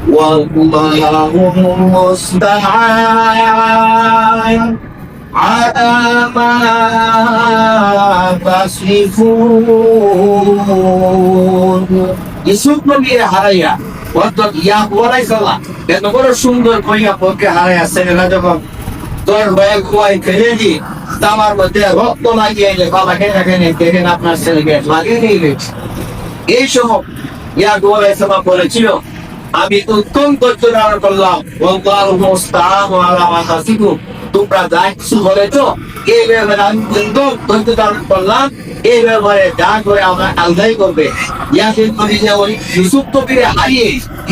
والله المستعان على ما تصفون ইসুফ নবীর হারাইয়া অর্থাৎ বলাইছিলাম এত বড় সুন্দর কইয়া পক্ষে হারাইয়া ছেলেরা যখন তোর ভয়ে কুয়ায় ফেলে দি তামার মধ্যে রক্ত লাগিয়ে এলে বাবা খেয়ে দেখেন আপনার ছেলেকে লাগিয়ে নিয়ে এই সময় বলাইছিলাম বলেছিল আমি উত্তম তথ্য ধারণ করলাম তোমরা যা কিছু বলেছ এই ব্যাপারে আমি উত্তম তথ্য ধারণ করলাম এই ব্যাপারে যা করে আমরা আলাদাই করবে ইউসুফ নবীরে হারিয়ে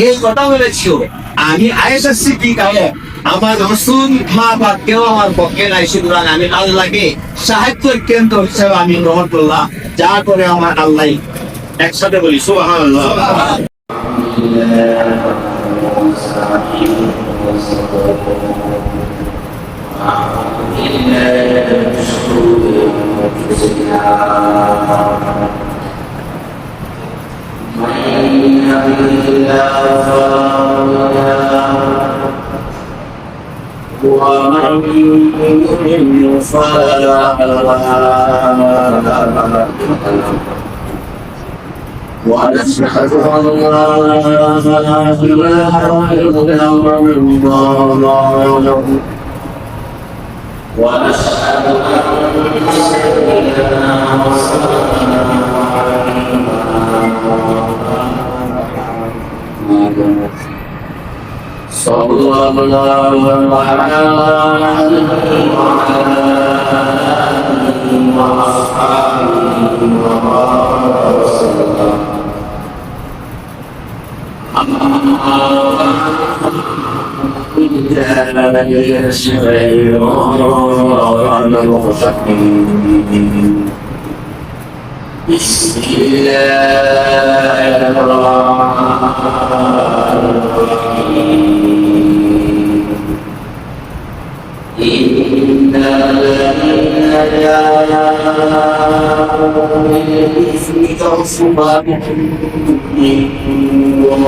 এই কথা বলেছিল আমি আয়েশা সিদ্দিকা আমার রসুল মা বা কেউ আমার পক্ষে নাই, সুতরাং আমি আল্লাহকে সাহায্যের কেন্দ্র হিসেবে আমি গ্রহণ করলাম, যা করে আমার আল্লাহ। একসাথে বলি সুবহানাল্লাহ। ونشهد أن لا إله إلا الله ونشهد أن سيدنا صلى الله عليه وعلى آله وأصحابه وسلم. بسم الله الرحمن الرحيم. إن الذين جاءوا بالإثم عصبة منكم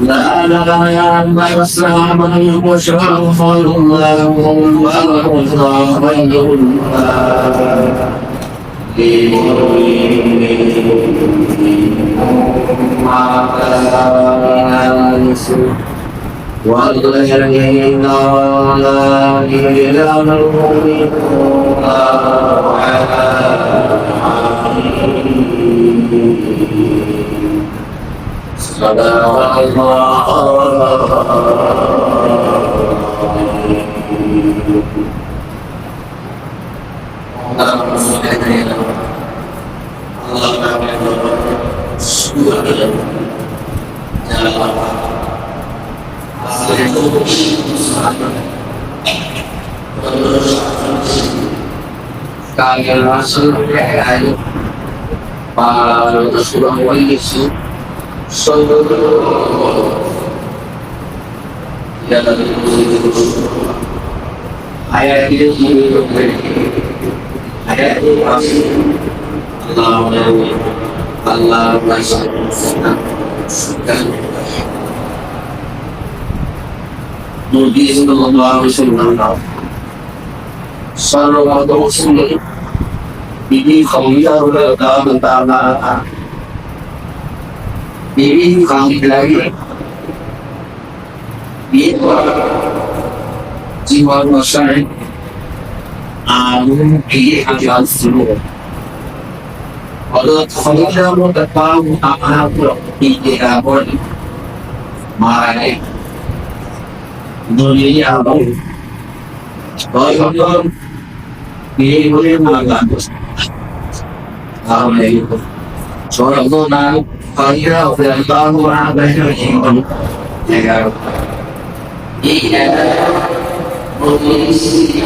لا يسلم المشرف الله خير والذين لا يؤمنون صدق kalian masuk ke air para Rasulullah Yesus Sallallahu ayat ini ayat Allah Nabi sallallahu alaihi wasallam sallallahu alaihi wasallam bibi khawiyah da mentana bibi kami lagi bibi jiwa masyarakat amun bibi hajat seluruh kalau khawiyah mau tahu apa bibi apa mai dunia abang, kalau ini boleh mengagak, itu, soal itu nak kaya dan tahu apa yang itu, negara, ini polisi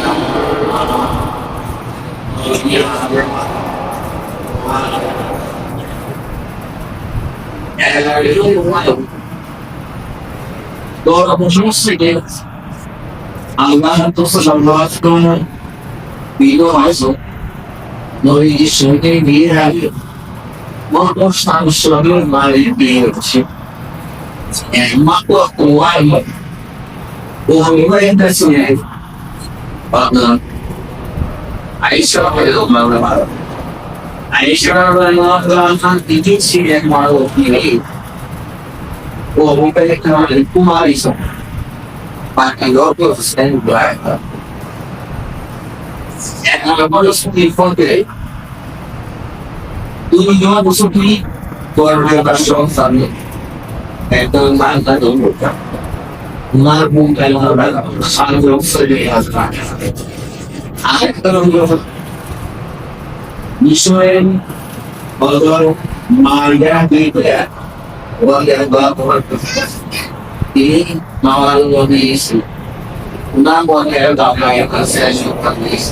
Doğru konuşmuşsun Allah dostu sallallahu video varsa Nuri şimdi bir hali Mahdoştan sınırlı mali bir için Mako kuwai uwenda sini bana Aisha ko mama Aisha na tingin siya maro ni o mo pwede ka rin pumalis Pakiloko stand by ang mga suki fonte ini yung mga suki for relasyon sa amin ito ang mga tanong marbong kailangan ang sa liya ang tanong Misuin Bagong Maya dito ya huwag yan ba ako Ini mawala mo diisi. Una mo kaya kaya kasi yung pag-is.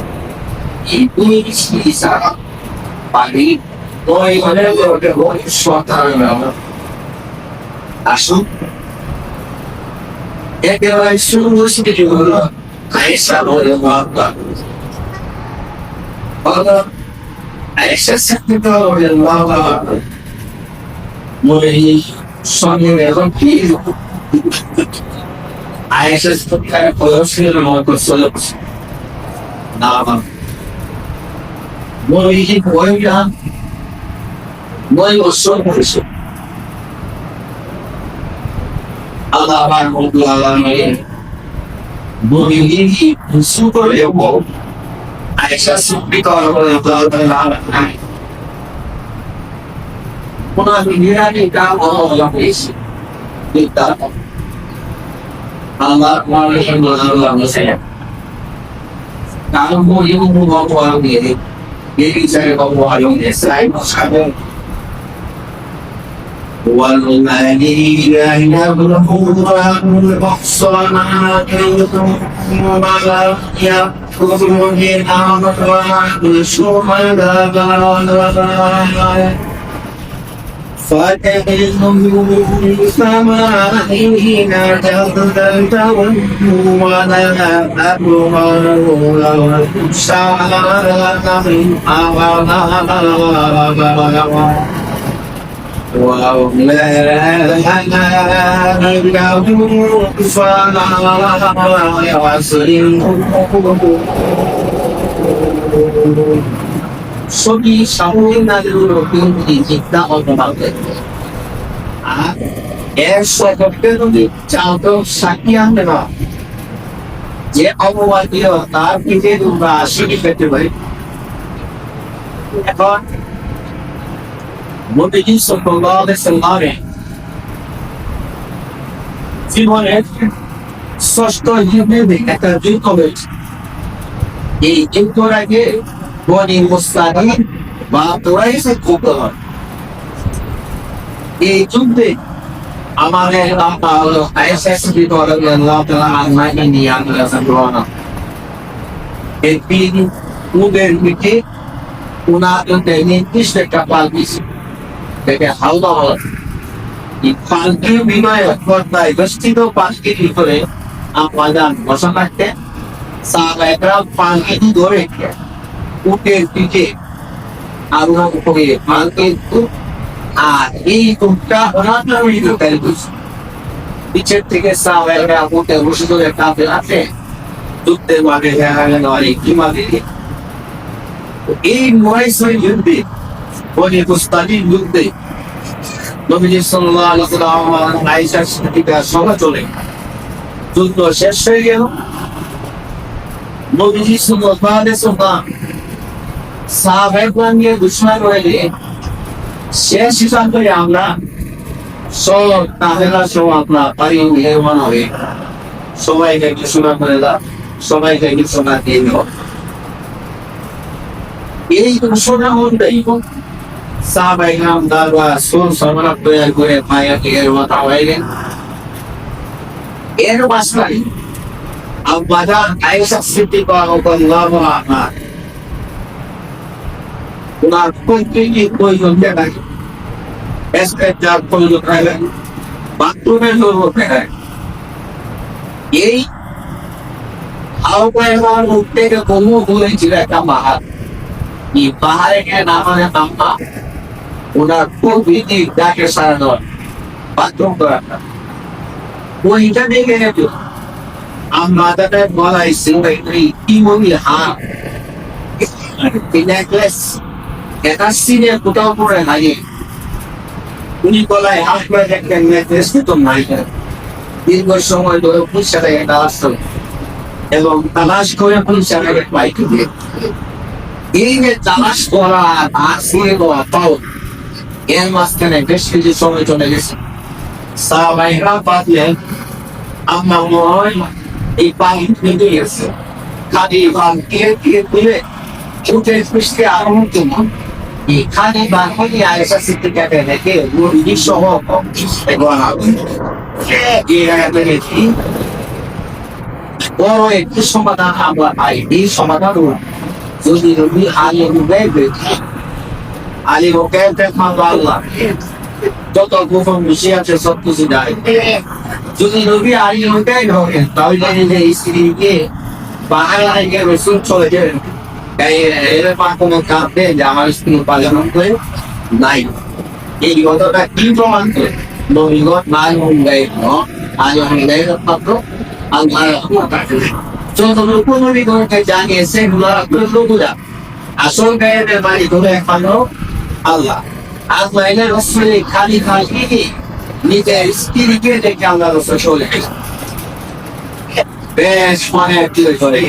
Isa pagi. Toy mana ko ko swata na. Aso. Kaya sumu si juga. Kaya sa mo yung mga. Pag ay sa sakto yung mga. Muli sono meron pilo. Ay sa kaya po sila mga konsulot. Naman. Muli po yan. Muli usun po siya. Ang naman kong lalangin. Muli super yung ay sa suplikor ko yung lalangin. Mga hinirani ka o yung isip. Kita ko. Ang mga lang saya. Kalau mo yung mga ko ang diri. Diri sa ko mo yung design mo sabi. Walang naliligaw na bulong baksana kayong mga ya kumungin ang mga sumalaga. فَتَنْهُمْ سَمَائِهِنَ تَغْدَلْتَوْا وَلَا أَبْرَهُ سَعَرَةَ مِنْ أَغَلَى وَأَوْلَى لَهُ فَلَا يَسْرِمْ Sobi sahuin na lulupin digital automatic. Eso pero di chauto sakian na. Je awadiyo ta kite duba sigi pete bai. এখন মোদিজি সাল্লাল্লাহু আলাইহি সাল্লামে জীবনের ষষ্ঠ যুগে একটা যুদ্ধ হয়েছে এই যুদ্ধের আগে Boni Mustari বা তোরাইসে করতে হয় এই যুদ্ধে আমাদের ISSB দলের লাউতলা আনমাইনি নিয়ে আমরা সামনে এই তিন উদের মিটে উনাদের নির্দিষ্ট কাপাল দিছে থেকে হালদা হল এই পাঁচটি বিনয় কর্তায় গষ্ঠিত পাঁচটি ভিতরে আমাদের বসনাতে সাহাবায়েরা পাঁচটি ধরে উটের পিঠে আরোহণ করে কিন্তু আর এই উটটা ওনার পিছের থেকে সাহাবায়েরা উটে বসে ধরে কাঁপে আছে যুদ্ধের মাঠে দেখা গেল আর কি মাঠে এই 900 যুদ্ধে বনি মুস্তালিম যুদ্ধে নবীজি সাল্লাল্লাহু আলাইহি ওয়াসাল্লাম আয়েশার সাথে সভা চলে যুদ্ধ শেষ হয়ে গেল নবীজি সাল্লাল্লাহু আলাইহি ওয়াসাল্লাম সাহাবায়ে নিয়ে দুশমন হয়ে শেষ হিসাব করে আমরা সব তাহলে সব আপনার পারি মেহমান হয়ে সবাইকে একটু শোনা করে দাও সবাইকে একটু শোনা দিয়ে দাও এই শোনা হন্ডাই সাহাবায়ে নাম দারবা সোল সরবরা তৈরি করে মায়াকে এর মাথা হয়ে এর বাসনাই আব্বাদা আয়েশা সিদ্দিকা রাদিয়াল্লাহু আনহা Una continui coi non c'è mai. Aspetta poi lo fai. Battune lo fai. Ei ao pegar o pega como vou tirar a marra. E vai que na hora da mamma. Una covid da que sarà no. Patrão ওইটা দেখে নেতো আমাদের বলাই ইমনি হাত এই necklace এটা সিনে কোথাও পরে নাই উনি গলায় হাত করে দেখতেন নেকলেস তো নাই দীর্ঘ সময় ধরে পুলিশ সাথে এটা আসতো এবং তালাশ করে পুলিশ সাথে পাইতে এই যে তালাশ করা আর শুয়ে দেওয়া পাও এর মাঝখানে বেশ কিছু সময় চলে গেছে সাহাবাইরা পাতলেন আমরা মনে হয় এই পানি নিতে গেছে খালি বান দিয়ে তুলে ছুটে পুষতে আরম্ভ এই খালি বান হয়ে আয়সা সিদ্দিকাকে রেখে মুরগি সহ বড় একটু সমাধান আমরা পাই এই সমাধান যদি রবি আলী রুবে আলী ওকে আল্লাহ যত গোপন বিষয় আছে সব কিছু দেয় যদি নবী আলী ওটাই ঢোকেন তাহলে যে স্ত্রীকে বাহায় গিয়ে রসুল চলে যাবেন এরকম কোনো কাঁপে যে আমার স্ত্রী পালন করে নাই এই কথাটা কি প্রমাণ করে নবীগত নাই হয়ে আজ হয়ে মাত্র আল্লাহ যত নবীগণকে জানিয়েছে লোকেরা আসল গায়ের বাড়ি ধরে একমাত্র আল্লাহ আল্লাহ এর রসুলের খালি খালি নিজের স্ত্রীকে দেখে আল্লাহ রসুল চলে বেশ মনে করে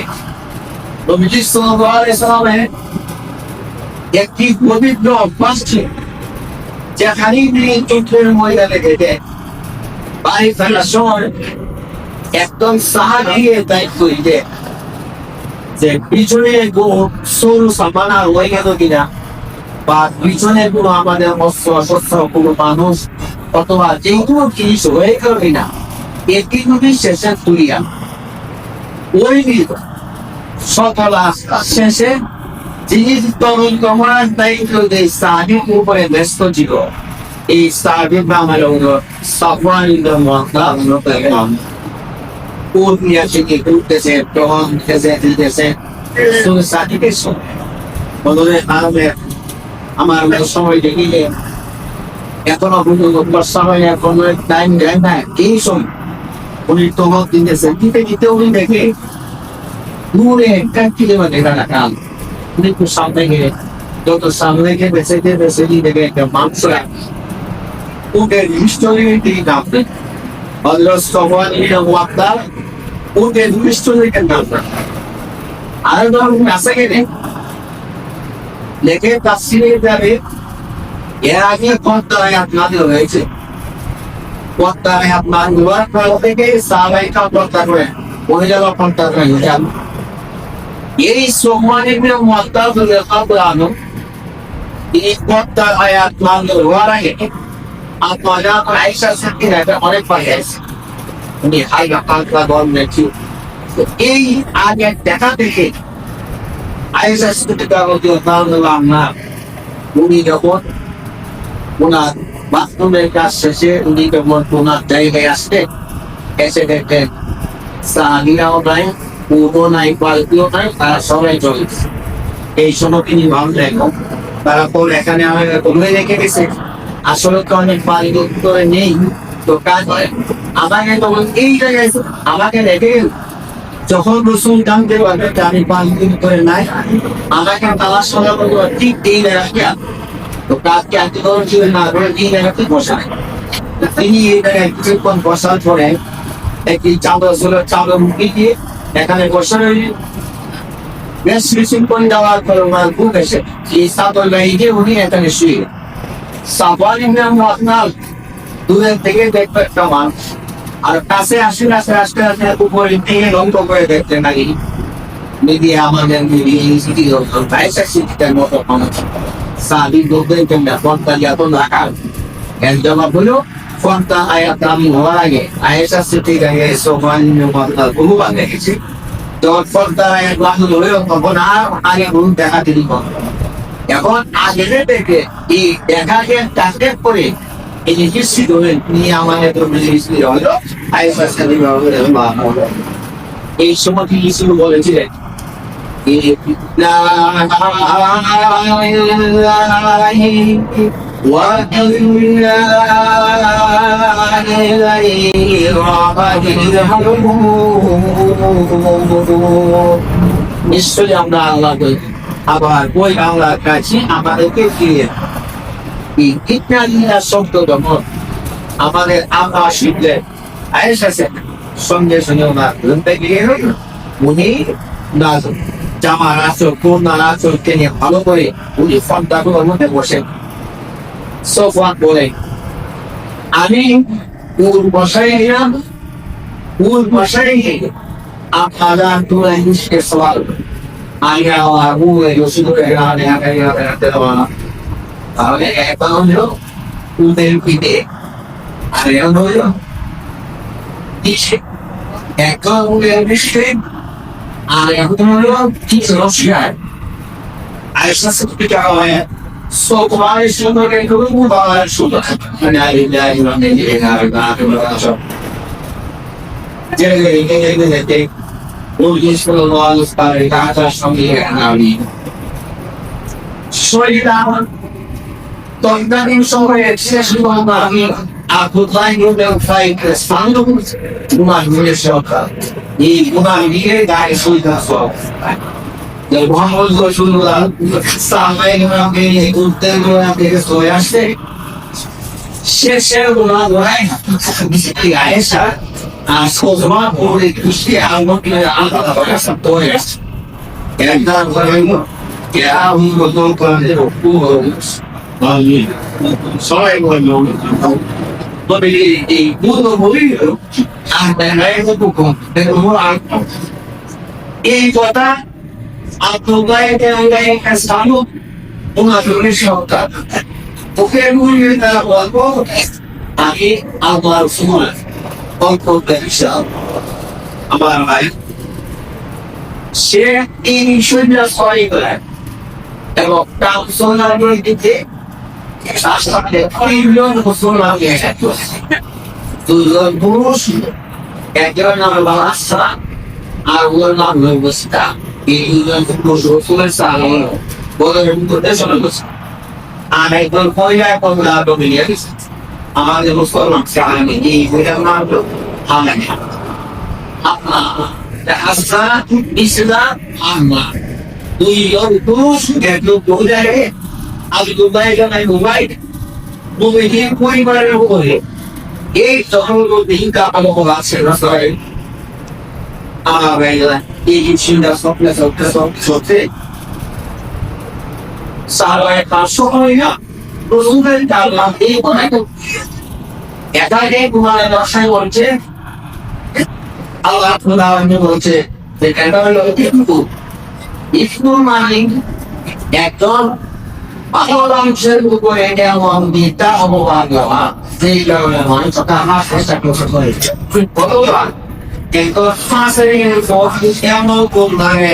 নবীজি সাল্লাল্লাহু আলাইহি সাল্লামের একটি পবিত্র অভ্যাস ছিল যেখানে তিনি চোখের ময়দানে যেতে বাড়ি ফেরার সময় একদম সাহায্যের দায়িত্ব দিতে যে পিছনে সরু সামান আর হয়ে গেল কিনা বা পিছনে কোনো আমাদের মৎস্য অস্বস্য কোনো মানুষ অথবা যে কোনো জিনিস হয়ে গেল কিনা এটি যদি শেষে তুলিয়া ওই সকল শেষে যিনি তরুণ কমার দায়িত্ব দেয় সাহাবির উপরে ব্যস্ত ছিল এই সাহাবির নাম হলো সাফওয়ান ইবনে মুআত্তাল উট নিয়ে থেকে ঘুরতেছে গ্রহণ দিতেছে শুধু সাথীকে বদলে আমার সময় দেখিলে এখনো বর্ষা হয় এখনো টাইম দেয় না এই সময় উনি তহত দিতেছে দিতে দিতে উনি দেখে দূরে একটা কিলোমিটার দেখা কাল উনি একটু সামনে গিয়ে যত সামনে গিয়ে বেঁচে দিয়ে দেখে একটা মাংস ওকে নিশ্চয়ই তিনি নামবে হযরত সাফওয়ান ইবনে মুআত্তাল ওকে নিশ্চয়ই নামবে আর ধরুন আসে গেলে লেখে তাফসীরে যাবে এর আগে পর্দায় আপনাদের হয়েছে পর্দায় আপনার হওয়ার পর থেকে সাহাবাইকা পর্দা করে ওই জায়গা পর্দা করে যান এই সাফওয়ান ইবনে মুআত্তাল রাদিয়াল্লাহু আনহু এই পর্দা আয়াত নাযিল হওয়ার আগে আপনারা আয়েশা সিদ্দিকা অনেক পাইছে উনি হাইগা কালকা গভর্নমেন্ট এই আগে দেখা দেখে আয়েশা সিদ্দিকা রাদিয়াল্লাহু আনহা উনি যখন ওনার বাথরুমের কাজ শেষে উনি যখন ওনার জায়গায় আসতে এসে দেখেন সাহাবীরাও নাই পুরো নাই পাল্টিও নাই তারা সবাই চলে এই সময় তিনি ভাবলেন তারপর এখানে আমাকে তুলে রেখে গেছে আসলে তো অনেক পাল্টি করে নেই তো কাজ হয় আমাকে তখন এই জায়গায় আমাকে রেখে যখন রসুল জানতে পারবে আমি 5 দিন করে নাই আমাকে তালাশ করা বলবো ঠিক এই জায়গায় তো কাজকে আজকে ছিল না এই জায়গাতে বসায় তিনি এই জায়গায় কিছুক্ষণ বসার পরে একটি চাদর মুখে দিয়ে এখানে বসে রইলেন বেশ কিছুক্ষণ যাওয়ার পর ওনার বুক এসে এই চাদর গায়ে উনি এখানে শুয়ে সাফওয়ান ইবনে মুআত্তাল দূরের থেকে দেখবে একটা মানুষ আর কাছে আসে আস্তে আস্তে উপরে থেকে লম্ব করে দেখতে নাকি নিদি আমাদের আয়েশা সিদ্দিকার মতো মানুষ সাহাবী বলতেন তোমরা পর্দা এত রাখা এর জবাব হলো পর্দা আয়াত নাযিল হওয়ার আগে আয়েশা সিদ্দিকাকে সাফওয়ান ইবনে মুআত্তাল বহুবার দেখেছি যখন পর্দা আয়াত নাযিল হলো তখন আর আগে ভুল দেখা দিল এখন আগে থেকে এই দেখাকে টার্গেট করে এই যে নিশ্চিত হলেন নিয়ে আমাদের তো নিশ্চিত হলো আয়েশা সিদ্দিকা রাদিয়াল্লাহু আনহা এই সময় তিনি কিছু বলেছিলেন নিশ্চয়ই আমরা আল্লাহ আবার ওই আল্লাহর কাছে আমাদেরকে ফিরে ইত্যাদিরা শব্দ যখন আমাদের আল্লাহ শিখলে আয়েশাছে সঙ্গে সঙ্গে ওনার ঘুমতে গিয়ে উনি জামার আচর কন্যার আচর টেনে ভালো করে উনি ফর্দাগুলোর মধ্যে বসে সোফান বলে আমি উল বসাই নিলাম উল বসাই আপনারা তুলে নিচ্ছে সওয়াল আমি আমার উলে রসুল রানে আগে তাহলে একবার হলো উলের পিঠে আর এখন হলো নিচে একবার উলের পিঠে আর এখন হলো কিছু রসিয়ার আয়েশা পিঠা হয় Sokmai sudah kekulu bahas sudah. Menari jadi mungkin kalau sekali kata sambil nabi. Soalnya tentang ini sampai sesuatu nabi. Aku lain udah fight sanggup cuma Malaysia. Ini cuma dia guys sudah so. जब हम उसको शुरू सामने में घूमते हुए सोए से शेर बुला हुआ है ऐसा आसको जमा पूरे कुछ आंगों के आंगों का सब तो है क्या करेंगे क्या हम लोगों को आगे सोए हुए लोग तो ये मुझे बोली आते हैं तो बुकों तो वो आंगों ये पता Abdullah yang selalu mengatur syaitan. Bukan mungkin dalam waktu, tapi Allah semua untuk bersama. Amal baik. Syekh ini sudah soleh. Kalau tahu solat itu, asal dia pilih solat itu. Tujuan terus, kerja nak bahasa, awal nak berusaha. এই রসুলের সালাম বলে করতে শুরু করছে আর একজন পয়লায় পয়লা ডোমিনিয়ে গেছে আমাদের মুসলমান আমি এই বইটার নাম হলো হামেনা আপনার হাসা ইসলাম আম্মা দুই পুরুষ একজন মহিলারে আমি দুবাই জানাই মোবাইল দুই পরিবারের উপরে এই যখন দিন কাপানো আছে রাস্তায় এই চিন্তা স্বপ্নে সত্যি সারায় 500 হয় না রসুলের কালাম এই বলে এটাকে তোমার দশায় বলছে আল্লাহ তাআলা বলছে যে এটা হলো ইফকু মানে একজন পাগলাংশের উপরে এমন বিদ্যা অবমান দেওয়া যেই কারণে মানুষটা হাস চেষ্টা করেছে কতবার কিন্তু ফাঁসের পর এমন কোন দাঁড়ে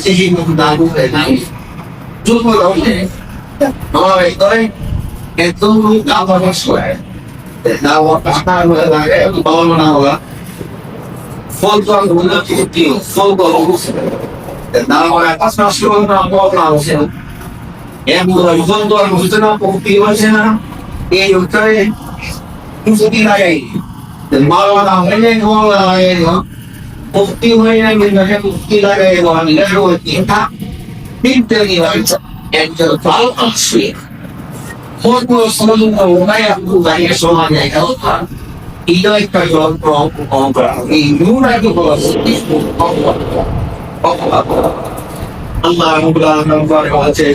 সেই মুখদারু নাই যুগ রয়ে আমার ভিতরে এত আবার সয় দাও পাতা লাগে বল না হওয়া ফল তো গুলো কি ফল গুলো দাও পাঁচ মাস না বল না হচ্ছে এমন যখন তো বুঝতে না পড়তে হচ্ছে না এই উত্তরে মুসকি লাগাই মারওয়ানা হয়ে গেল মুক্তি হয়ে গেলে মুক্তি লাগাই আমি এটা তিনটে একজন ভালো আসবে ফটো সমাধান ওনায় আপনি বাইরে সমান জায়গা এটা একটা যন্ত্র এই নুরাকে বলা আল্লাহ রাব্বুল বলছে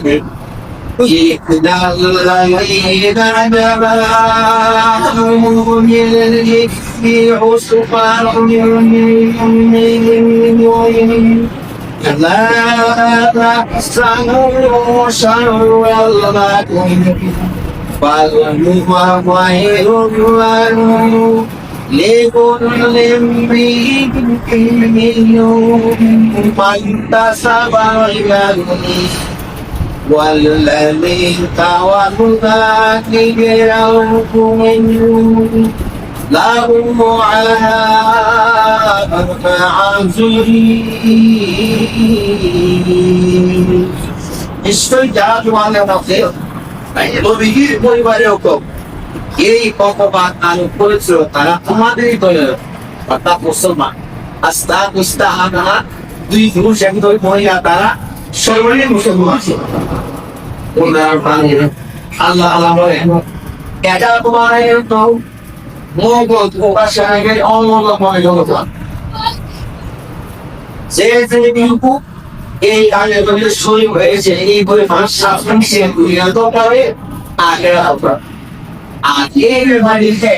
والذي تولى كبره منهم لهم عذاب عظيم নিশ্চয়ই যারা তোমাদের মধ্যে নবীর পরিবারেও তো এই অপবাদ আরোপ করেছিল, তারা তোমাদেরই দলের অর্থাৎ মুসলমান। আস্তা কুস্তা আনা দুই পুরুষ একদল মহিলা, তারা সর্বনিম্ন মুসলমান ছিল। আল্লাহ আল্লাহ বলেন, এটা তোমার মগজ উপাসনাকে অমূল্যময় জগৎ। যে কিন্তু এই আয়োজনের শুরু হয়েছে এই বই ভাষা করে আগে আর এই বাড়িতে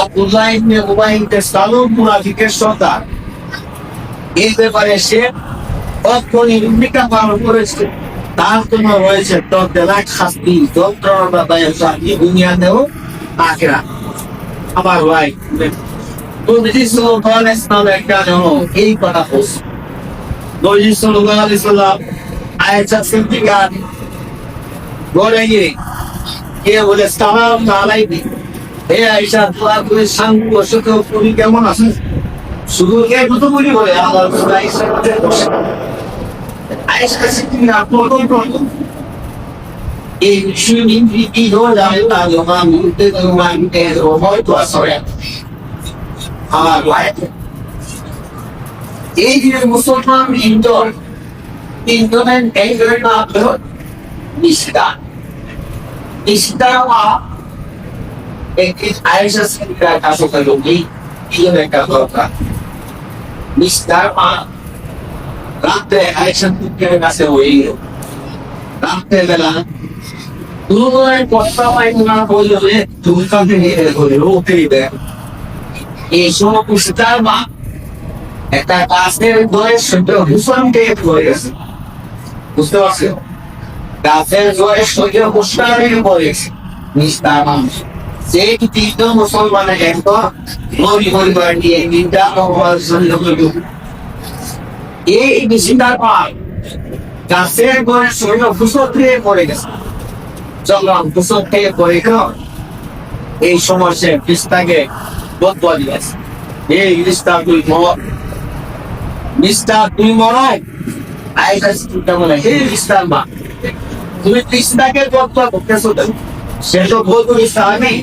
আব্দুল্লাহ ইবনে উবাই সালুম মুনাফিকের সর্দার, এই ব্যাপারে সে অক্ষণি ভূমিকা পালন করেছে। তার জন্য রয়েছে তৎকালীন শাস্তি, যন্ত্রণা শাস্তি দুনিয়াতেও আখেরা। আমার ভাই নবীজি সাল্লাল্লাহু আলাইহি সাল্লাম একটা এই কথা বলছে। নবীজি সাল্লাল্লাহু আলাইহি সাল্লাম আয়েশা সিদ্দিকা বলে গিয়ে বলে, সালাম আলাইকুম হে আয়েশা, দোয়া করে শান্ত বসে, তো তুমি কেমন আছেন? শুধু একটু বলি বলে আল্লাহ আয়েশা বসে। আয়েশা সিদ্দিকা এই বিষয়টি ধরে আমার ভাই, এই যে মুসলমান ইন্ধনের এই নাম হল নিষ্ঠা। নিষ্ঠা একটি আয়েশা সিদ্দিকার কাছে লোকই একটা দরকার। নিষ্ঠার মা রাতে আয়েশা সিদ্দিকার কাছে ওই রাতে বেলা দুর্বলের কথা পাইনা বললে তুমি কাকে নিয়ে করে ওকেই দেয়। এই সমস্যার মা একটা গাছের দয়ের সঙ্গে হুসনকে হয়ে গেছে, বুঝতে পারছো? গাছের দয়ের সঙ্গে হুসনকে হয়ে গেছে নিষ্ঠার মানুষ। সে তিনটা মুসলমানের একটা নবী পরিবার নিয়ে তিনটা এই নিষ্ঠার মা গাছের দয়ের সঙ্গে হুসন খেয়ে পড়ে গেছে। যখন হুসন খেয়ে পড়ে গেল, এই সমস্যা পিস্তাকে বদলা দিয়েছে, এই মিস্টার তুই মর, মিস্টার তুই মরাই। আয়েশা সিদ্দিকা বলে, হে মিস্টার মা, তুমি পিস্তাকে বদলা করতেছো, সে তো বলতো ইসলামী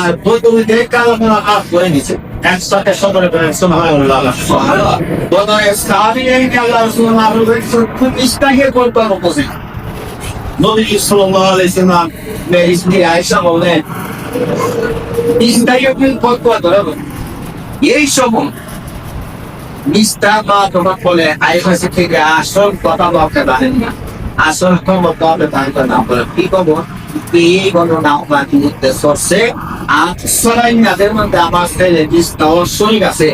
আর বলতো কালো কাজ করে নিছে একসাথে সদরে করে সুবহানাল্লাহ। বলো ইসলামী এই আল্লাহ সুবহানাহু ওয়া তাআলা তুমি পিস্তাকে বদলা করতেছো। নবী সাল্লাল্লাহু আলাইহি সাল্লাম মেরি আয়েশা বলেন, পিস্তাকে বদলা করো। এই সময় মিস্টার বা তোমার বলে আইফাসি থেকে আসল কথা বলতে পারেন না, আসল খবর বলতে পারবে না বলে কি খবর এই কোনো নাও বাকি করতে সরছে আর সরাই নাদের মধ্যে আমার ছেলে দিস্তা অবশ্যই আছে।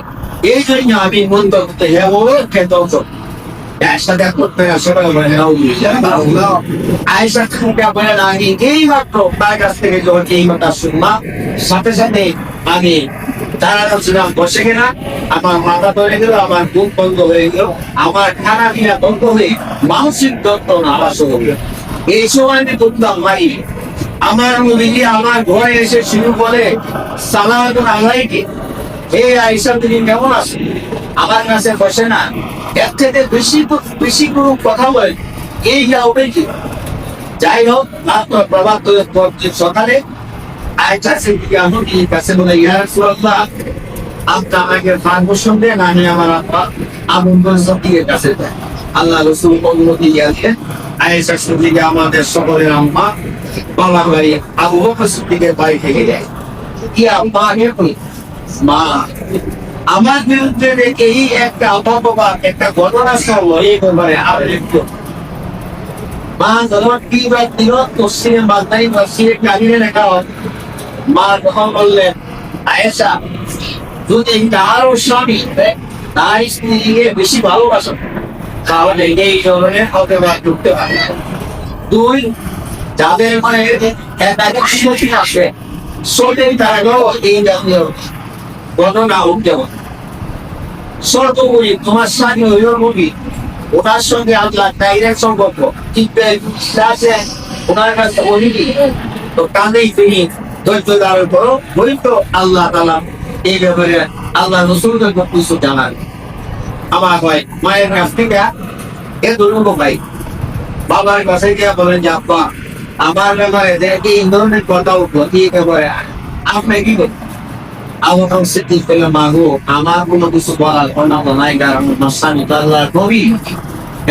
এই জন্য আমি মন করতে যাবো খেতে একসাথে করতে আসলে আয়েশা সিদ্দিকা বলেন, আমি এই মাত্র তার কাছ থেকে যখন এই কথা শুনলাম, সাথে সাথে আমি দাঁড়ানো ছিলাম, বসে গেলাম, আমার মাথা ধরে গেল, আমার বুক বন্ধ হয়ে গেল, আমার খানা পিনা বন্ধ হয়ে মানসিক যন্ত্রণা আবার শুরু হলো। এই সময় আমি বুঝলাম ভাই, আমার নবীজি আমার ঘরে এসে শুরু করে সালাম আলাইকুম, হে আয়েশা তুমি কেমন আছো? আমার কাছে বসে না, এর থেকে বেশি কোনো কথা বলে এই যাবে কি? যাই হোক, আপনার প্রভাব সকালে আয়েশা সিদ্দিকা নবীর কাছে বলে, ইয়া রাসূলুল্লাহ, আপনি আমাকে পারমিশন দেন, আমি আমার আব্বা আবু বকরের কাছে যাই। আল্লাহ রাসূল অনুমতি দিয়েছেন। আয়েশা সিদ্দিকা আমাদের সকলের আম্মা, বাবা ভাই আবু বকর সিদ্দিকের বাড়ি থেকে যায়। ইয়া মা, মা আমার বিরুদ্ধে এই একটা অপবাদ, একটা ঘটনা চললো, এই ব্যাপারে আরো একটু মা যখন কি বাদ দিল পশ্চিমে বাগদাই মসজিদে কালিয়ে রেখা হয়। মা তখন বললেন, আয়েশা, যদি কারো স্বামী তার স্ত্রীকে বেশি ভালোবাসো তাহলে এই ধরনের অপবাদ ঢুকতে পারে। দুই, যাদের মানে আছে সোটেই তারাও এই জাতীয় ঘটনা উঠতে পারে। সর্বোপরি তোমার স্বামী হইল নবী, ওনার সঙ্গে আল্লাহ ডাইরেক্ট সম্পর্ক, কিন্তু আছে ওনার কাছে অলিগি, তো কাঁদেই তিনি ধৈর্য ধারণ করো, হয়তো আল্লাহ তাআলা এই ব্যাপারে আল্লাহ রাসূলকে কিছু জানান। আমার হয় মায়ের কাছ থেকে এ ধরুন ভাই বাবার কাছে গিয়ে বলেন যে আব্বা আমার ব্যাপারে যে এই ধরনের কথা উঠি ব্যাপারে আপনি কি করবেন? আমার স্মৃতি পেলে মাগো আমার কোনো কিছু বলার অন্য নাই, কারণ আমার স্বামী তো আল্লাহর নবী।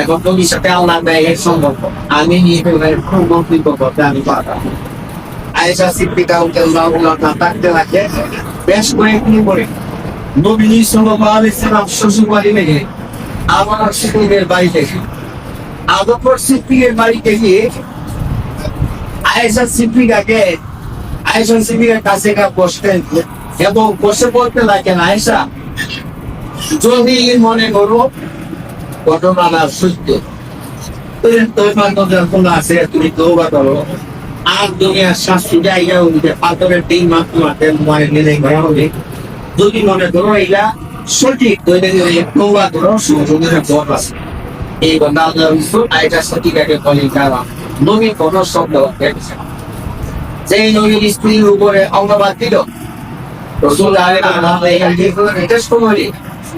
এখন নবীর সাথে আল্লাহ দেয় এক সম্পর্ক, আমি নিয়ে খুব মন্তব্য করতে আমি পারতাম। আয়েশা সিদ্দিকা রাদিয়াল্লাহু তাআলা থাকতে থাকে বেশ কয়েকদিন পরে নবী সাল্লাল্লাহু আলাইহি ওয়াসাল্লাম শ্বশুর বাড়ি থেকে আমার সিদ্দিকের বাড়ি থেকে আবকর সিদ্দিকের বাড়িতে গিয়ে আয়েশা সিদ্দিকার কাছে বসতেন এবং বসে বলতে লাগেন, আয়েশা যদি মনে করো ঘটনাটা সত্য তোমার আছে তুমি তওবা করো, আর দুনিয়ার শাস্তি জায়গা উঠে পাথরের তিন মাস মাঠে মারে নিলে হবে। যদি মনে করো এটা সঠিক তওবা করো, সুযোগের পথ আছে। এই কথা আল্লাহ রাসূল আয়েশা সিদ্দিকাকে বলেন, কারণ নবী কোনো শব্দ বলেছে যেই নবীর স্ত্রীর উপরে অঙ্গবাদ দিল রসুল টেস্ট করে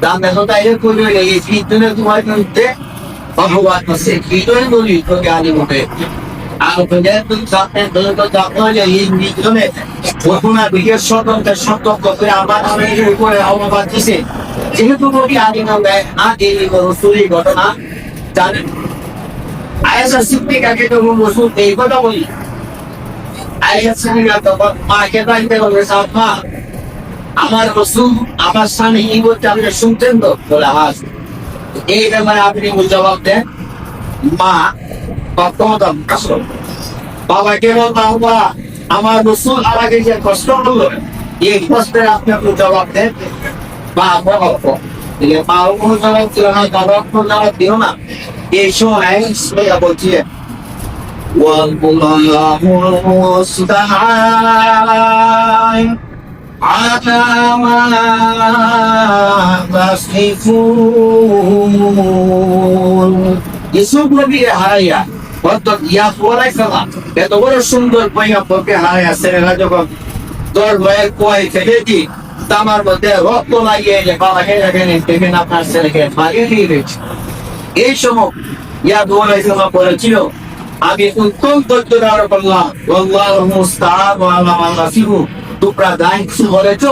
দাম দেখো তাই করবে এই কীর্তনে তোমার বিরুদ্ধে অপবাদ আছে, কীর্তনে বলি তোকে আনি মুখে আর সতর্ক করে আমার উপরে অপবাদ দিছে। যেহেতু নবী আদি নামে আগে রসুল এই ঘটনা জানেন, আয়েশা সিদ্দিকাকে তো রসুল এই কথা বলি। আয়েশা সিদ্দিকা তখন মাকে বাড়িতে বলে, মা আমার রসুল আমার স্বামী এই বলতে আপনি শুনতেন তো? বলে আওয়াজ এই ব্যাপারে আপনি জবাব দেন। মা বাবাকে বলবা আমার রসুল আমাকে যে কষ্ট করলো এই কষ্টের আপনি জবাব দেন। বা মাও কোনো জবাব ছিল না, বাবা কোনো জবাব দিল না। এই সময় বলছিলেন والله المستعان على ما تصفون। ইসুফ নবী হারাইয়া অর্থাৎ ইয়াকুব আলাইহিস সালাম এত বড় সুন্দর পয়গম্বরকে হারাইয়া ছেলেরা যখন দরবারের কুয়ায় ফেলে দি তামার মধ্যে রক্ত লাগিয়ে যে বাবা দেখেন আপনার ছেলেকে মারিয়ে দিয়ে দিয়েছে। এই সময় ইয়াকুব আলাইহিস সালাম বলেছিল, আমি উত্তম তথ্য ধারণ করলাম আল্লাহু মুস্তাআন ওয়া আলা মা তাসিফুন। তোমরা যাই কিছু বলেছো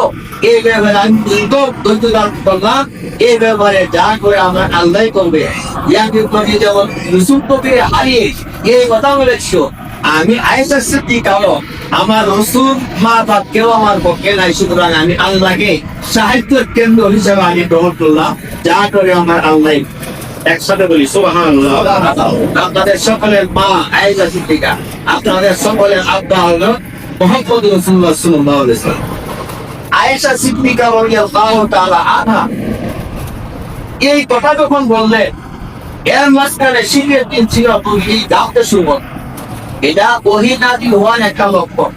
এই ব্যাপারে আমি উত্তম তথ্য ধারণ করলাম, এই ব্যাপারে যা করে আমার আল্লাহ করবে। ইয়াকুব নবী যেমন ইউসুফ নবীকে হারিয়ে এই কথা বলেছো, আমি আয়েশা সিদ্দিকা আমার রাসূল মা বাপ কেউ আমার পক্ষে নাই, সুতরাং আমি আল্লাহকে সাহায্যের কেন্দ্র হিসেবে আমি গ্রহণ করলাম, যা করে আমার আল্লাহ। একসাথে বলি সুবহানাল্লাহ। আপনাদের সকলের মা আয়েশা সিদ্দিকা, আপনাদের সকলের আব্বা হলো মুহাম্মদ রাসূলুল্লাহ সাল্লাল্লাহু আলাইহি ওয়াসাল্লাম। আয়েশা সিদ্দিকা রাদিয়াল্লাহু তাআলা আনহা এই কথা যখন বললেন, এর মাঝখানে শীতের দিন ছিল, বুঝি গাঁতে শুরু। এটা ওহী নাযিল হওয়ার একটা লক্ষণ।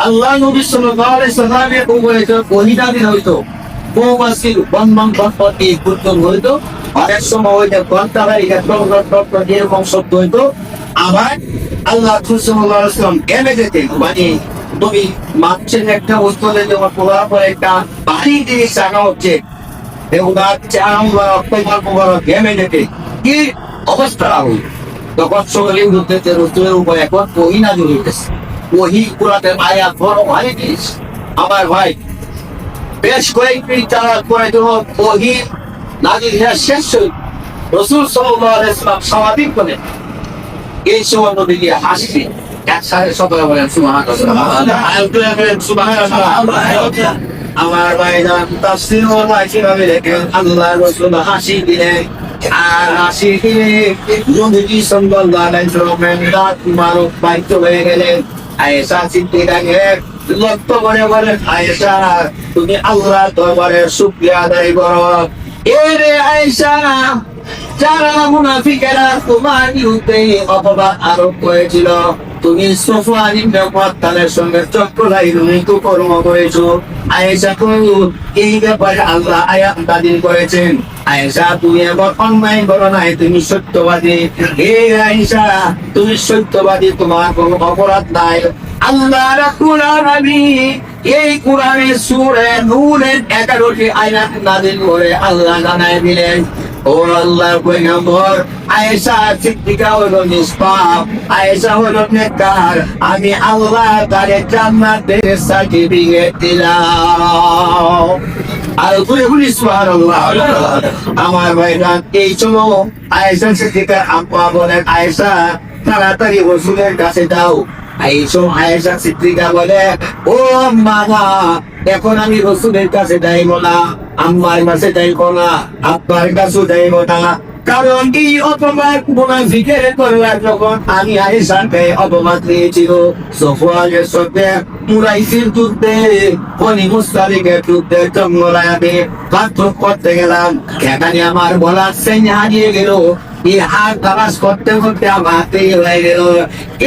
আল্লাহ নবী সাল্লাল্লাহু আলাইহি ওয়াসাল্লামের উপরে ওহী নাযিল হইতো, মৌমাছির বনবন ঘটপটি গুরুত্ব হইতো, অনেক সময় হইতে ঘন্টারা এরকম শব্দ হইতো। আবার আল্লাহ সাল্লাল্লাহু আলাইহি ওয়াসাল্লাম গেমে যেতেন, মানে নবী মাছের একটা উত্তরে যখন পোড়ার পরে একটা ভারী জিনিস রাখা হচ্ছে গেমে যেতে কি অবস্থা রাখুন, তখন সকলে উঠতেছে রসুলের উপর এখন ওহী নাযিল হইতেছে। ওহী কুরআনে আয়াত বড় ভারী জিনিস আমার ভাই। বেশ কয়েকদিন তারা পরে যখন ওহী নাযিল হওয়া শেষ হইল, রাসূল সাল্লাল্লাহু আলাইহি ওয়াসাল্লাম স্বাভাবিক বলে এই সময় নবীকে হাসি একসাথে সকলে বলেন সুবহানাল্লাহ। আমার ভাই তাফসীর ওলামায়ে কিভাবে দেখেন, আল্লাহ রাসূল হাসি দিলেন আর হাসি দিলে নবীজি সাল্লাল্লাহু আলাইহি ওয়াসাল্লাম রাত মুবারক বাইত হয়ে গেলেন। আয়েশা সিদ্দিকাকে লক্ষ্য করে বলেন, আয়েশা তুমি আল্লাহর দরবারে শুকরিয়া আদায় করো। এরে আয়েশা, যারা মুনাফিকেরা তোমার বিরুদ্ধে অপবাদ আরোপ করেছিল, তুমি সফওয়ান ইবনে মুআত্তালের সঙ্গে চক্রাই কর্ম করেছো। আয়েশা এই ব্যাপারে আল্লাহ আয়াত নাযিল করেছেন, আয়েশা তুমি এমন অন্যায় করো নাই, তুমি সত্যবাদী। হে আয়েশা তুমি সত্যবাদী, তোমার কোনো অপরাধ নাই। আল্লাহ রাব্বুল আলামিন এই কোরআনের সূরা নূরের 11টি আয়াত নাযিল করে আল্লাহ জানায় দিলেন, ও আল্লাহর পয়গম্বর, আয়েশা সিদ্দিকা হলো নিষ্পাপ, আয়েশা হলো নেককার, আমি আল্লাহ তারে জান্নাতের সার্টিফিকেট দিলাম। আর তুই বলিস সুবহানাল্লাহ। আমার ভাইরা, এই চলো আয়েশা সিদ্দিকার আম্মা বলেন, আয়েশা তাড়াতাড়ি রাসূলের কাছে যাও। আয়েশা সিদ্দিকা বলে, ও আম্মা না, এখন আমি রাসূলের কাছে যাইব না, আম্মার কাছে যাইব না, আব্বার কাছে যাইব না, কারণ এই অপবাদ মুনাফিকের করলা যখন আমি আয়েশাকে অপবাদ দিয়েছিল সফওয়ানের সাথে মুরাইসির যুদ্ধে, বনি মুস্তালিকের যুদ্ধে জঙ্গলায়াতে পার্থক্য করতে গেলাম, এখানে আমার বলার সেন হারিয়ে গেল। এই হাত তালাশ করতে করতে আমার হয়ে গেল।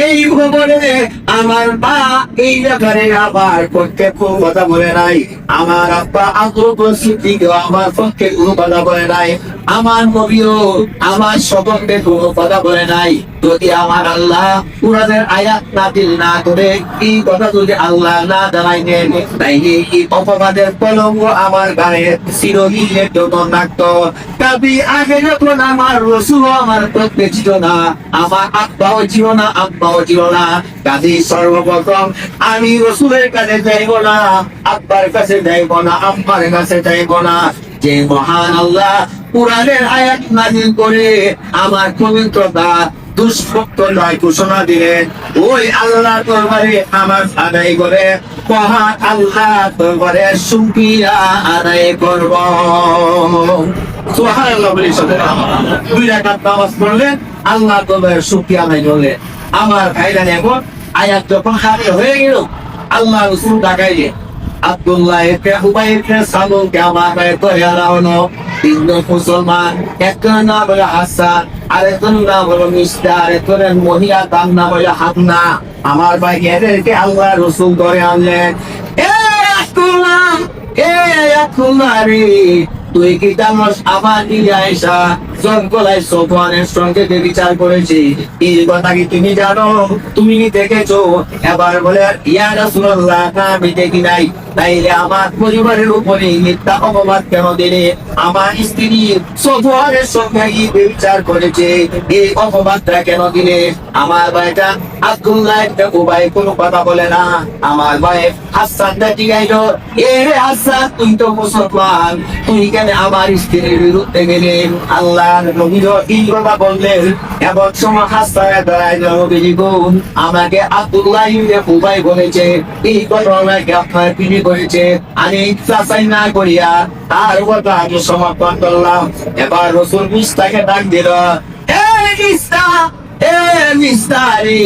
এই খবরে আমার মা এই ব্যাপারে আমার পক্ষে কোনো কথা বলে নাই, আমার আব্বা আব্দুল সিদ্দিক আমার পক্ষে কোনো কথা বলে নাই, আমার নবীও আমার সম্পর্কে কোনো কথা বলে নাই। যদি আমার আল্লাহ কুরআনের আয়াত নাযিল না করে, এই কথা যদি আল্লাহ না জানাইতেন, তাইলে এই অপবাদের কলঙ্ক আমার গায়ে চিরদিনের জন্য থাকতো। তবে আগে যখন আমার রাসূল আমার পক্ষে ছিল না, আমার আব্বাও ছিল না, আব্বাও ছিল না, কাজে সর্বপ্রথম আমি রাসূলের কাছে যাইব না, আব্বার কাছে যাইব না, আম্মার কাছে যাইব না। যে মহান আল্লাহ কুরআনের আয়াত নাযিল করে আমার পবিত্রতা দুষ্প্রাপ্য নয় ঘোষণা দিলেন, ওই আল্লাহ দরবারে আমার আদায় করে মহান আল্লাহ দরবারে শুকরিয়া আদায় করব। সুবহানাল্লাহ বলি সুবহানাল্লাহ। 2 রাকাত নামাজ পড়লেন, আল্লাহ দরবারে শুকরিয়া আদায় করলেন। আমার ভাইরা, এখন আয়াত যখন খালি হয়ে গেল, আল্লাহ রাসূল ডাকাইলেন আব্দুল্লাহ ইবনে উবাই ইবনে সালুলকে আমার গায়ে তৈয়ারা হলো। 3 জন মুসলমান, একজনের নাম হলো হাসান, আরেকজনের নাম হলো মিশতা, আরেকজনের মহিলা, তার নাম হলো হামনা। আমার ভাই এদেরকে আল্লাহ রাসূল ধরে আনলেন। এ আব্দুল্লাহ, এ আব্দুল্লাহ রে, তুই কি জানোস আমার দিদি আয়েশা জঙ্গলায় সফওয়ানের সঙ্গে যে বিচার করেছে, এই কথা কি তুমি জানো? তুমি কি দেখেছো? এবার বলে, ইয়া রাসূলুল্লাহ, না আমি দেখি নাই। তাইলে আমার পরিবারের উপরে মিথ্যা অপবাদ কেন দিলে? আমার স্ত্রী সফওয়ানের সঙ্গে বিচার করেছে, এই অপবাদটা কেন দিলে? আমার ভাইটা আব্দুল্লাহ ইবনে উবাই কোনো কথা বলে না। আমার ভাই হাসানটা জিজ্ঞাসা, এ রে হাসান, তুই তো মুসলমান, তুই কেন আমার স্ত্রীর বিরুদ্ধে গেলে? আল্লাহর নবী এই কথা বললেন। এমন সময় হাসান দাঁড়ায়, নবীজি গো, আমাকে আব্দুল্লাহ ইবনে উবাই বলেছে, এই ঘটনাকে আপনার তিনি করেছে, আমি যাচাই না করিয়া তার কথা আমি সমর্থন করলাম। এবার রাসূল মিশতাকে ডাক দিল, এ মিশতা, এ মিশতা রে,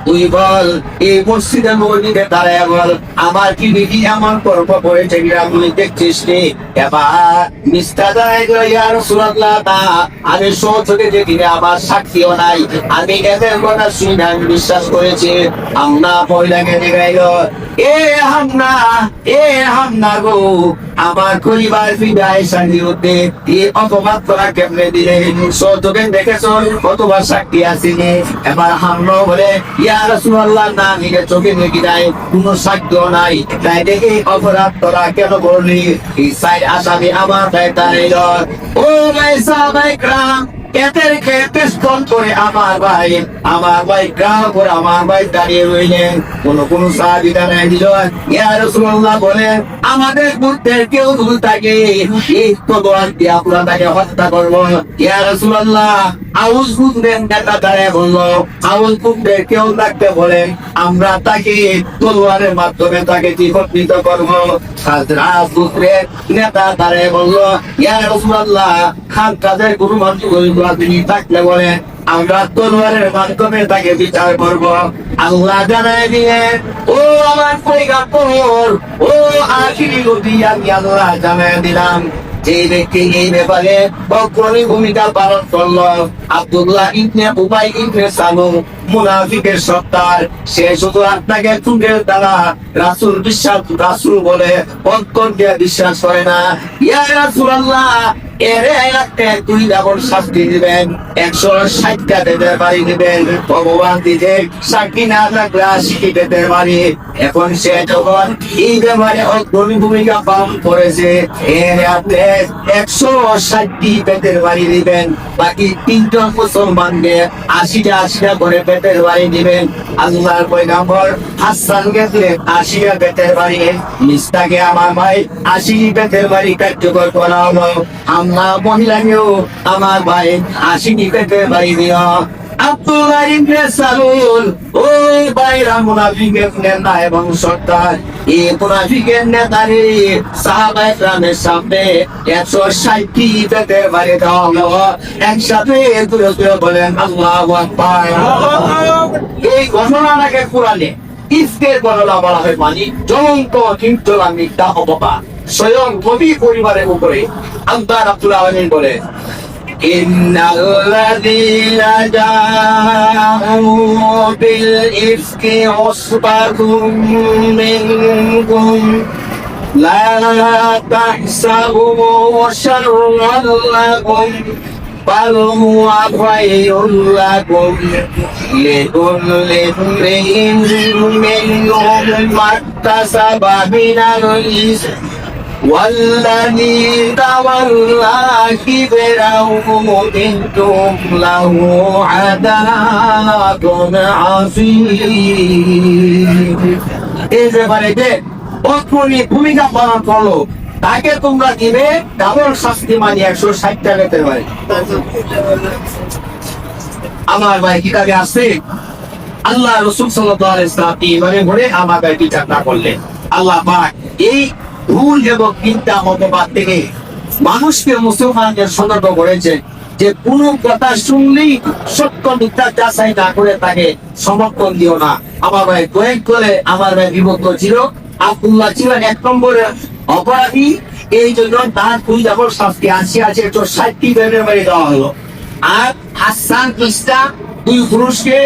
তুই বল, এই মসজিদের মসজিদে দাঁড়ায় বল, আমার কি দেখি এমন গর্ব করেছে কিনা তুই দেখছিস নি? এবার মিস্তা দাঁড়ায় গেল, ইয়া রাসূলুল্লাহ, না, আমি সহযোগে দেখি না, আমার সাক্ষীও নাই, আমি এদের কথা শুনে আমি বিশ্বাস করেছি। হামনা মহিলাকে দেখাইল, এ হামনা, এ হামনা গো, আমার পরিবার ফিরে আয়েশার বিরুদ্ধে এই অপবাদ করা কেমনে দিলে? সহযোগে দেখেছ, কতবার সাক্ষী আসিনি? এবার হামনা বলে, ইয়া রাসূলুল্লাহ, না, নিজের চোখে দেখি নাই, কোনো সাক্ষ্য নাই, তাই দেখে অপরাধ করা কেন করলি? এই সাইড আসামি আমার গায়ে দাঁড়াইল। ও ভাই সাহাবায়ে কেরাম, এদের খেতে স্তন করে আমার ভাই গ্রাম করে আমার ভাই দাঁড়িয়ে রইলেন। কোন সাহাবী দাঁড়ায় দিল, ইয়া রাসূলুল্লাহ বলেন, আমাদের মধ্যে কেউ ভুল থাকে, এই তলোয়ার দিয়ে আমরা তাকে হত্যা করবো। ইয়া রাসূলুল্লাহ, আউস গুনদের নেতা দাঁড়ায় বললো, আউস গুনদের কেউ থাকতে বলেন, আমরা তাকে তলোয়ারের মাধ্যমে তাকে জীবনমৃত করবো। খাজরাজ গোত্রের নেতা দাঁড়ায় বললো, ইয়া রাসূলুল্লাহ, খান কাদের গুরু মন্ত্র তিনি থাকলে বলেন, আমরা তলোয়ারের মাধ্যমে তাকে বিচার করব। আল্লাহ জানায় দিয়ে, ও আমার পয়গম্বর, ও আখিরি নবী, আমি আল্লাহ জানায় দিলাম, যে ব্যক্তি এই ব্যাপারে অগ্রণী ভূমিকা পালন করলো, আব্দুল্লাহ ইবনে উবাই ইবনে সালুল, মুনাফিকের সর্দার, সে শুধু আপনাকে চুলের দ্বারা রাসূল বলে অন্তর দিয়ে বিশ্বাস করে না। ইয়া রাসূলুল্লাহ, এর একটা দুই ডাবল শাস্তি দিবেন, 160টা পেটের বাড়ি দিবেন। ভগবান দিতে 60 না থাকলে 80 পেটের বাড়ি। এখন সে যখন এই ব্যাপারে অগ্রণী ভূমিকা পালন করেছে, এর আপনি 160টি পেটের বাড়ি দিবেন। বাকি 3জন মুসলমানকে 80টা করে পেটের বাড়ি দিবেন। আল্লাহর পয়গম্বর হাসানকে দিলেন 80টা পেটের বাড়ি, মিস্তাকে আমার ভাই 80 পেটের বাড়ি কার্যকর করা হলো। আমরা মহিলাকেও আমার ভাই 80 পেটের বাড়ি দিও। আব্দুল্লাহ ইবনে সালুল ওই বাইরা মুনাফিকের নেতা এবং সর্দার, এই মুনাফিকের নেতারে সাহাবায়ে কেরামের সামনে 160টি পেটের বাড়ি দেওয়া হলো। একসাথে দূরে বলেন আল্লাহু আকবার। এই ঘটনাটাকে কোরআনে ইফকের ঘটনা বলা হয়, মানে জ্বলন্ত হিংসা মিথ্যা অপবাদ স্বয়ং নবী পরিবারের উপরে। আল্লাহ রাব্বুল আলামিন বলে, ইন্নাল্লাযীনা জা'উ বিল ইফকি উসবাতুম মিনকুম লা তাহসাবুহু শাররান লাকুম بل هو خير لكم لكل امرئ منهم ما اكتسب من الإثم والذي تولى كبره منهم له عذاب عظيم. এই ব্যাপারে যে অগ্রণী ভূমিকা পালন করলো তাকে তোমরা দিবে ডাবল শাস্তি, মানে 160টা পেতে পারে। আমার ভাই কিতাবে আছে আল্লাহ রাসূল সাল্লাল্লাহু আলাইহি ওয়াসাল্লাম এইভাবে বলে আমাদের বিচার না করলে আল্লাহ পাক এই ভুল এবং মিথ্যা মতবাদ থেকে মানুষকে মুসলমানদের সতর্ক করেছে যে কোনো কথা শুনলেই সত্য মিথ্যা যাচাই না করে তাকে সমর্থন দিও না। আমার ভাই কয়েক করে আমার ভাই বিভক্ত ছিল, আব্দুল্লাহ ছিলেন 1 নম্বরে অপরাধী, এই জন্য তার 2 ডাবল শাস্তি 80 পেটের বাড়ি দেওয়া হলো। আর হাসান কিস্তা 2 পুরুষকে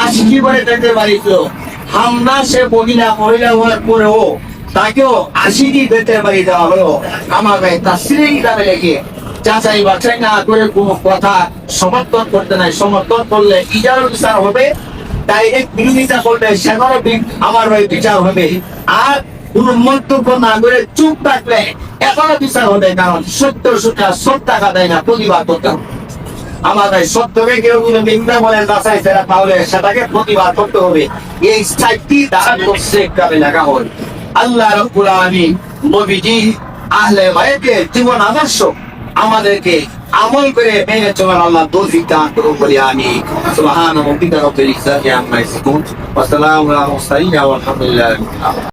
80 করে পেটের বাড়ি দিল। হামনা সে মহিলা হওয়ার পরেও তাকেও 80 পেটের বাড়ি দেওয়া হলো। আমার ভাই তাফসীরে কিতাবে লেখে যাচাই বাছাই না করে কোনো কথা সমর্থন করতে নাই, সমর্থন করলে ইজারার বিচার হবে, ডাইরেক্ট বিরোধিতা করলে সেখানে আমার ভাই বিচার হবে। আর কোন মন্তব্য না করে চুপ থাকলে এখনো বিচার হবে, কারণ সত্য সত্য দেয় না, প্রতিবাদ করতে হবে। আমার ভাই সত্যকে কেউ কোনো মিথ্যা বলে যাচাই সেরা তাহলে সেটাকে প্রতিবাদ করতে হবে। এই 4টি দ্বারা করছে কিতাবে লেখা হয়। আল্লাহ রাব্বুল আলামিন নবীজি আহলে বাইতের জীবন আদর্শ আমাদেরকে আমল করে মেনে চলার আল্লাহ তৌফিক দান করুন বলি আমি। সুবহান রাব্বিকা রাব্বিল ইজ্জাতি আম্মা ইয়াসিফুন ওয়া সালামুন আলাল মুরসালিন ওয়া আলহামদুলিল্লাহি।